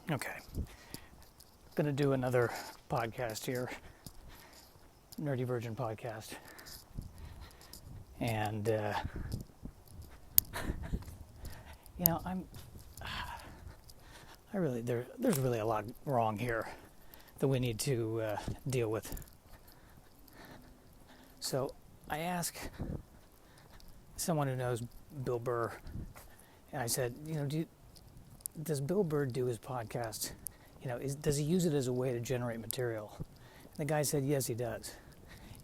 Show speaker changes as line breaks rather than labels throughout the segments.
Okay. Gonna do another podcast here. Nerdy Virgin podcast. And, there's really a lot wrong here that we need to deal with. So I asked someone who knows Bill Burr, and I said, does Bill Burr do his podcast? Does he use it as a way to generate material? And the guy said, yes, he does.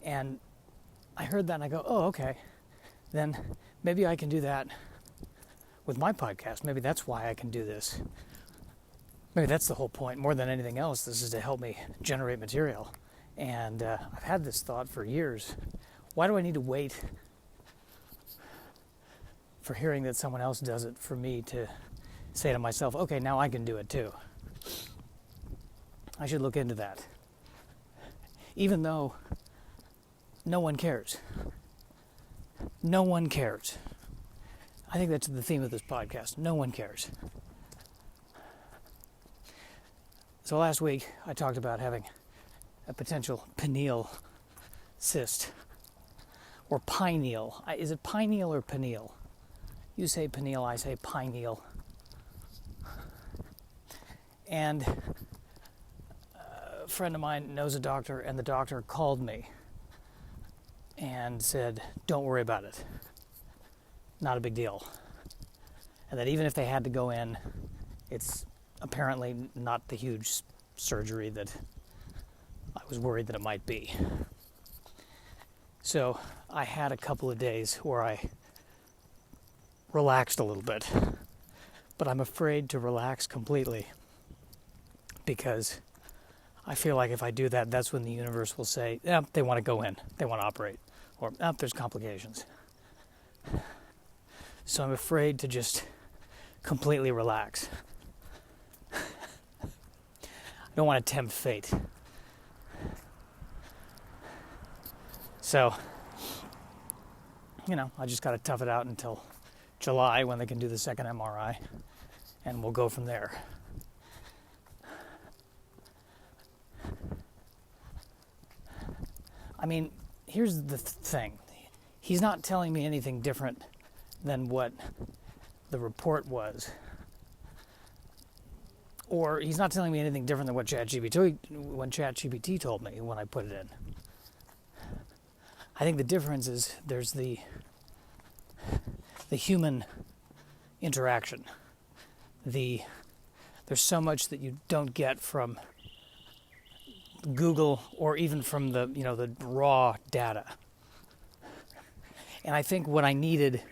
And I heard that and I go, oh, okay. Then maybe I can do that with my podcast. Maybe that's why I can do this. Maybe that's the whole point. More than anything else, this is to help me generate material. And I've had this thought for years. Why do I need to wait for hearing that someone else does it for me to say to myself, okay, now I can do it too? I should look into that. Even though no one cares. No one cares. I think that's the theme of this podcast. No one cares. So last week, I talked about having a potential pineal cyst. Or pineal. Is it pineal or pineal? You say pineal, I say pineal. And a friend of mine knows a doctor, and the doctor called me and said, don't worry about it. Not a big deal. And that even if they had to go in, it's apparently not the huge surgery that I was worried that it might be. So I had a couple of days where I relaxed a little bit, but I'm afraid to relax completely because I feel like if I do that, that's when the universe will say, they want to go in, they want to operate, or there's complications. So I'm afraid to just completely relax. I don't want to tempt fate. So, I just got to tough it out until July when they can do the second MRI, and we'll go from there. I mean, here's the thing. He's not telling me anything different than what the report was. Or he's not telling me anything different than what ChatGPT told me when I put it in. I think the difference is there's the human interaction. There's so much that you don't get from Google or even from the raw data. And I think what I needed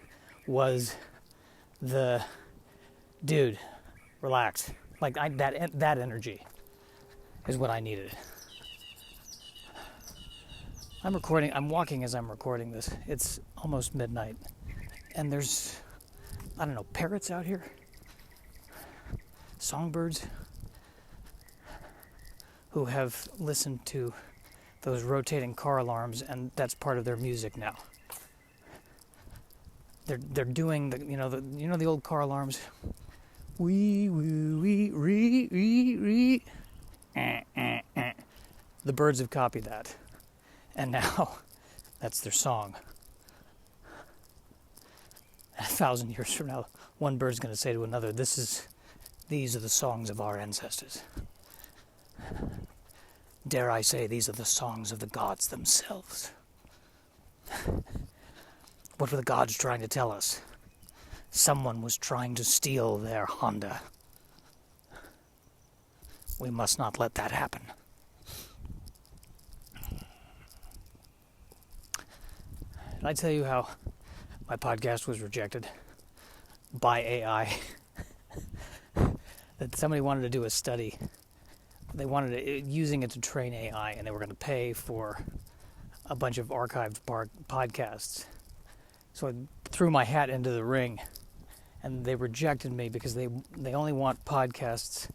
was the dude, relax. Like that energy is what I needed. I'm walking as I'm recording this. It's almost midnight. And there's, parrots out here. Songbirds who have listened to those rotating car alarms, and that's part of their music now. They're doing the old car alarms. Wee wee wee ree ree ree. The birds have copied that. And now, that's their song. 1,000 years from now, one bird's going to say to another, these are the songs of our ancestors. Dare I say, these are the songs of the gods themselves. What were the gods trying to tell us? Someone was trying to steal their Honda. We must not let that happen. Did I tell you how my podcast was rejected by AI? That somebody wanted to do a study. They wanted using it to train AI, and they were going to pay for a bunch of archived podcasts. So I threw my hat into the ring, and they rejected me because they only want podcasts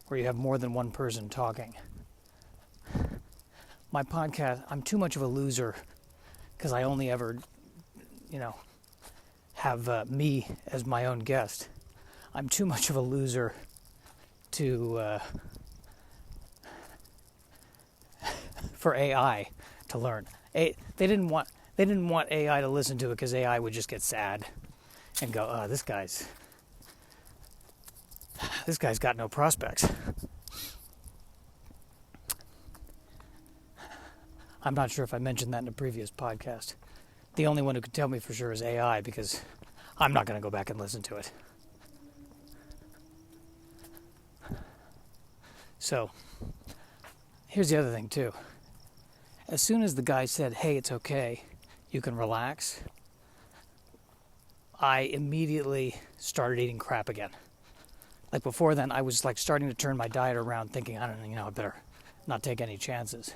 where you have more than one person talking. My podcast, I'm too much of a loser because I only ever, have me as my own guest. I'm too much of a loser to for AI to learn. They didn't want AI to listen to it because AI would just get sad and go, "Oh, this guy's got no prospects." I'm not sure if I mentioned that in a previous podcast. The only one who could tell me for sure is AI, because I'm not going to go back and listen to it. So, here's the other thing too. As soon as the guy said, "Hey, it's okay, you can relax," I immediately started eating crap again. Like before then, I was like starting to turn my diet around, thinking, I better not take any chances.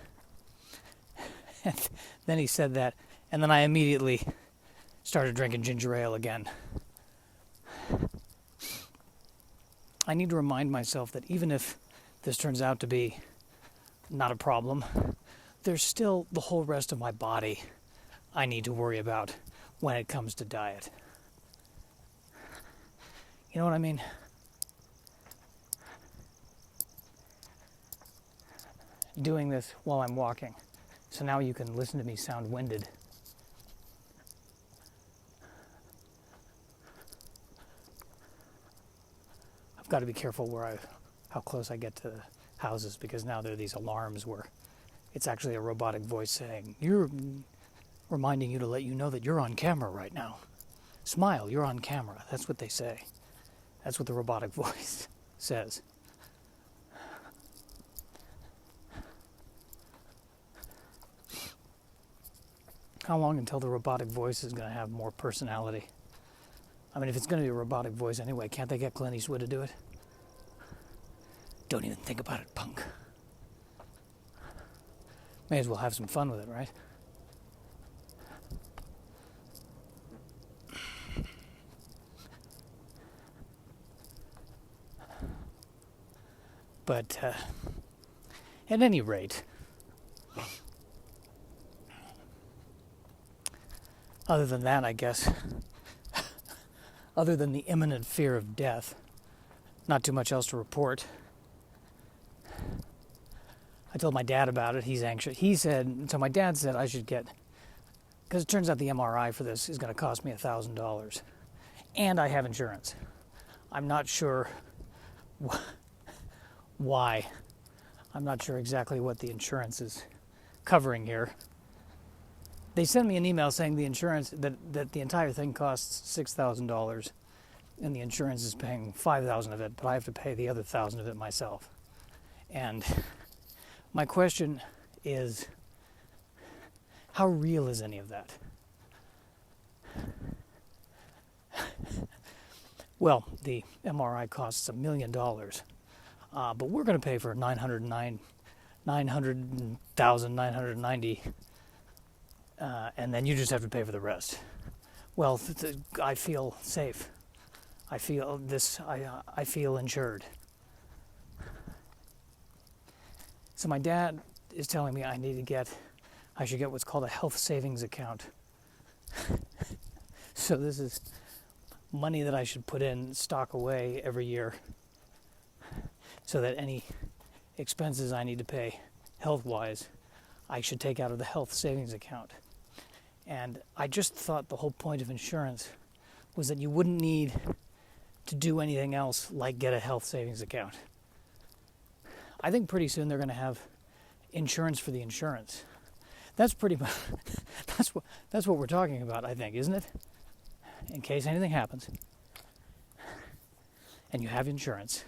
And then he said that, and then I immediately started drinking ginger ale again. I need to remind myself that even if this turns out to be not a problem, there's still the whole rest of my body I need to worry about when it comes to diet. You know what I mean? Doing this while I'm walking, so now you can listen to me sound winded. I've got to be careful how close I get to houses, because now there are these alarms where it's actually a robotic voice saying, "You're reminding you to let you know that you're on camera right now. Smile, you're on camera." That's what they say. That's what the robotic voice says. How long until the robotic voice is going to have more personality? I mean, if it's going to be a robotic voice anyway, can't they get Clint Eastwood to do it? Don't even think about it, punk. May as well have some fun with it, right? But at any rate, other than that, I guess, other than the imminent fear of death, not too much else to report. I told my dad about it. He's anxious. My dad said I should get, because it turns out the MRI for this is going to cost me $1,000. And I have insurance. I'm not sure why. I'm not sure exactly what the insurance is covering here. They sent me an email saying the insurance, that the entire thing costs $6,000 and the insurance is paying $5,000 of it, but I have to pay the other $1,000 of it myself. And my question is, how real is any of that? Well, the MRI costs $1 million, but we're going to pay for $990,000, and then you just have to pay for the rest. Well, I feel safe. I feel insured. So my dad is telling me I should get what's called a health savings account. So this is money that I should put in, stock away every year, so that any expenses I need to pay health-wise, I should take out of the health savings account. And I just thought the whole point of insurance was that you wouldn't need to do anything else like get a health savings account. I think pretty soon they're going to have insurance for the insurance. That's pretty much that's what we're talking about, I think, isn't it? In case anything happens and you have insurance,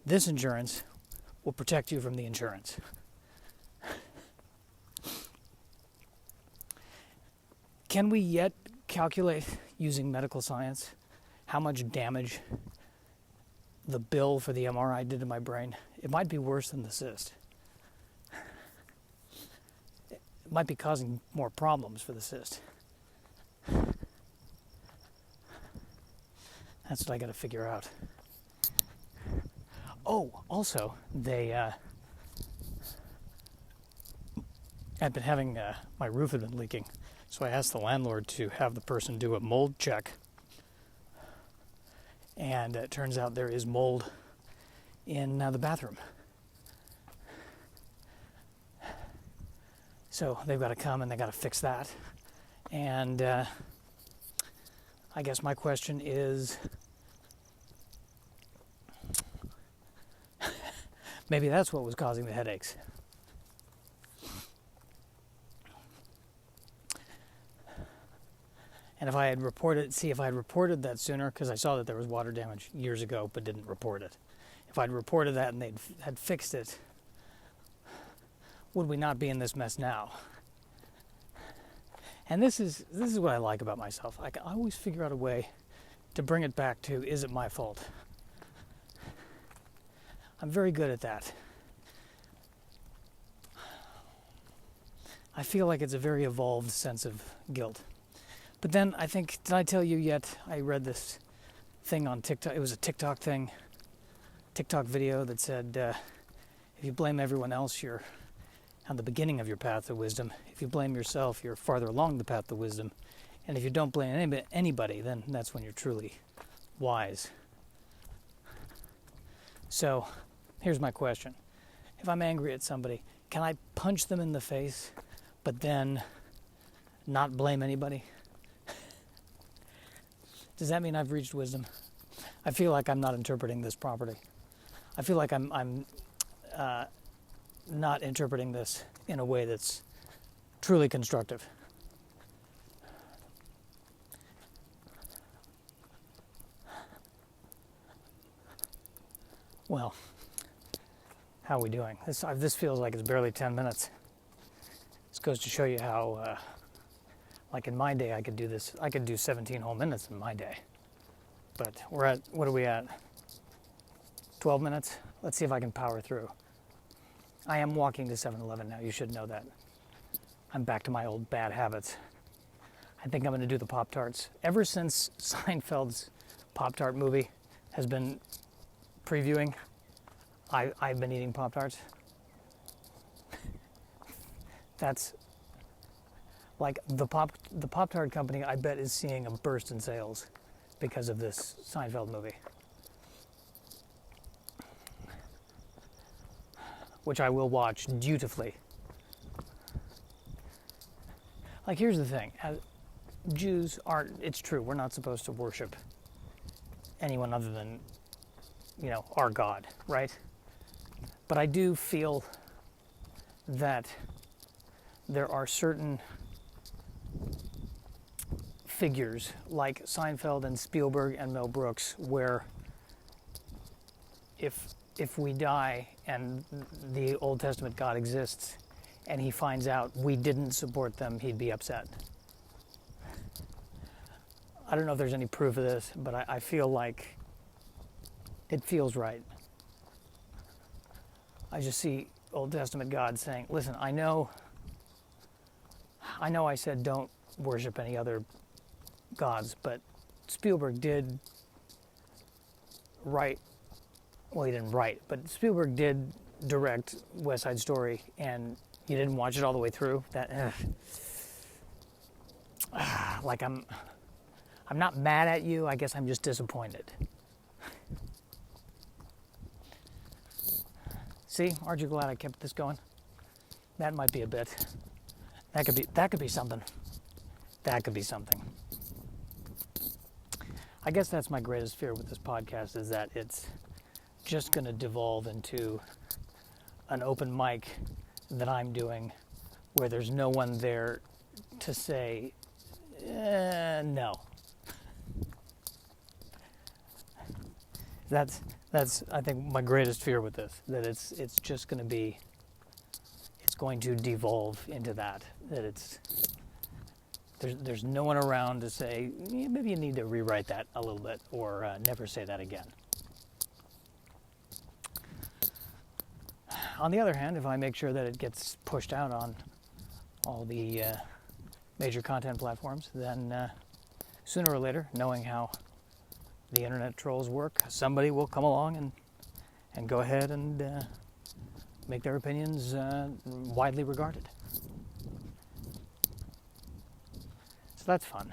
this insurance will protect you from the insurance. Can we yet calculate using medical science how much damage the bill for the MRI did to my brain? It might be worse than the cyst. It might be causing more problems for the cyst. That's what I got to figure out. Oh, also, I've been having, my roof had been leaking, so I asked the landlord to have the person do a mold check. And it turns out there is mold in the bathroom. So they've got to come and they've got to fix that. And I guess my question is, maybe that's what was causing the headaches. And if I had reported that sooner, because I saw that there was water damage years ago, but didn't report it. If I'd reported that and they had fixed it, would we not be in this mess now? And this is what I like about myself. I always figure out a way to bring it back to, is it my fault? I'm very good at that. I feel like it's a very evolved sense of guilt. But then I think, did I tell you yet? I read this thing on TikTok. It was a TikTok video that said, if you blame everyone else, you're on the beginning of your path of wisdom. If you blame yourself, you're farther along the path of wisdom. And if you don't blame anybody, then that's when you're truly wise. So, here's my question. If I'm angry at somebody, can I punch them in the face, but then not blame anybody? Does that mean I've reached wisdom? I feel like I'm not interpreting this properly. I feel like I'm not interpreting this in a way that's truly constructive. Well, how are we doing? This feels like it's barely 10 minutes. This goes to show you how, like in my day, I could do 17 whole minutes in my day. But what are we at? 12 minutes? Let's see if I can power through. I am walking to 7-Eleven now, you should know that. I'm back to my old bad habits. I think I'm going to do the Pop-Tarts. Ever since Seinfeld's Pop-Tart movie has been previewing, I've been eating Pop-Tarts. That's like the Pop-Tart company, I bet, is seeing a burst in sales because of this Seinfeld movie. Which I will watch dutifully. Like, here's the thing. Jews it's true, we're not supposed to worship anyone other than, our God, right? But I do feel that there are certain figures like Seinfeld and Spielberg and Mel Brooks where if we die and the Old Testament God exists and he finds out we didn't support them, he'd be upset. I don't know if there's any proof of this, but I feel like it feels right. I just see Old Testament God saying, listen, I know I said don't worship any other gods, but Spielberg did write, well, he didn't write, but Spielberg did direct West Side Story, and you didn't watch it all the way through. Like I'm not mad at you, I guess I'm just disappointed. See, aren't you glad I kept this going? That might be a bit. That could be something. That could be something. I guess that's my greatest fear with this podcast, is that it's just going to devolve into an open mic that I'm doing where there's no one there to say, no. That's I think my greatest fear with this, that it's just going to be, it's going to devolve into that there's no one around to say, maybe you need to rewrite that a little bit, or never say that again. On the other hand, if I make sure that it gets pushed out on all the major content platforms, then sooner or later, knowing how the internet trolls work, somebody will come along and go ahead and make their opinions widely regarded. So that's fun.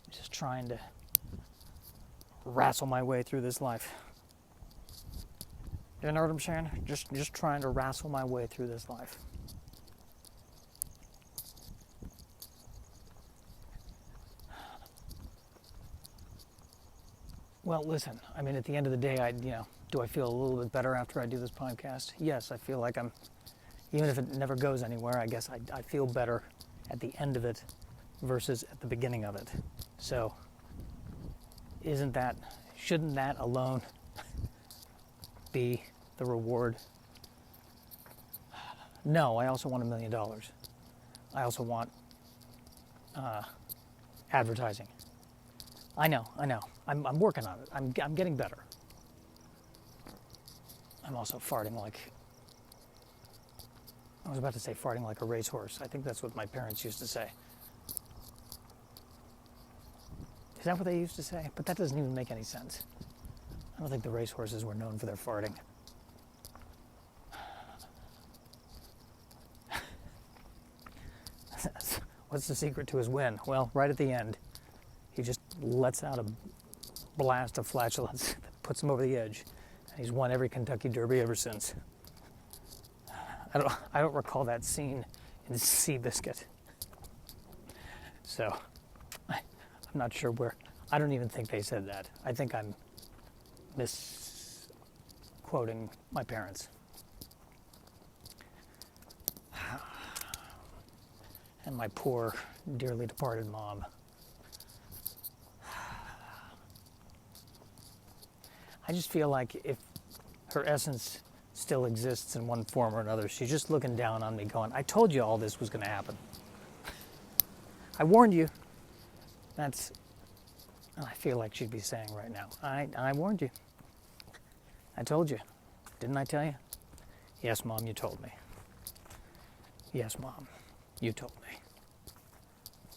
Just trying to wrestle my way through this life. You know what I'm saying? Just trying to wrestle my way through this life. Well, listen, I mean, at the end of the day, do I feel a little bit better after I do this podcast? Yes, I feel like even if it never goes anywhere, I guess I feel better at the end of it versus at the beginning of it. So, shouldn't that alone be the reward? No, I also want $1 million. I also want advertising. I know. I'm working on it. I'm getting better. I'm also farting like, I was about to say farting like a racehorse. I think that's what my parents used to say. Is that what they used to say? But that doesn't even make any sense. I don't think the racehorses were known for their farting. What's the secret to his win? Well, right at the end, he just lets out a blast of flatulence that puts him over the edge. And he's won every Kentucky Derby ever since. I don't recall that scene in Seabiscuit. So, I'm not sure where. I don't even think they said that. I think I'm misquoting my parents. And my poor, dearly departed mom. I just feel like if her essence still exists in one form or another, she's just looking down on me going, I told you all this was going to happen. I warned you. That's what I feel like she'd be saying right now. I warned you. I told you. Didn't I tell you? Yes, Mom, you told me. Yes, Mom, you told me.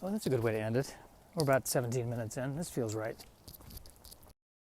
Well, that's a good way to end it. We're about 17 minutes in. This feels right.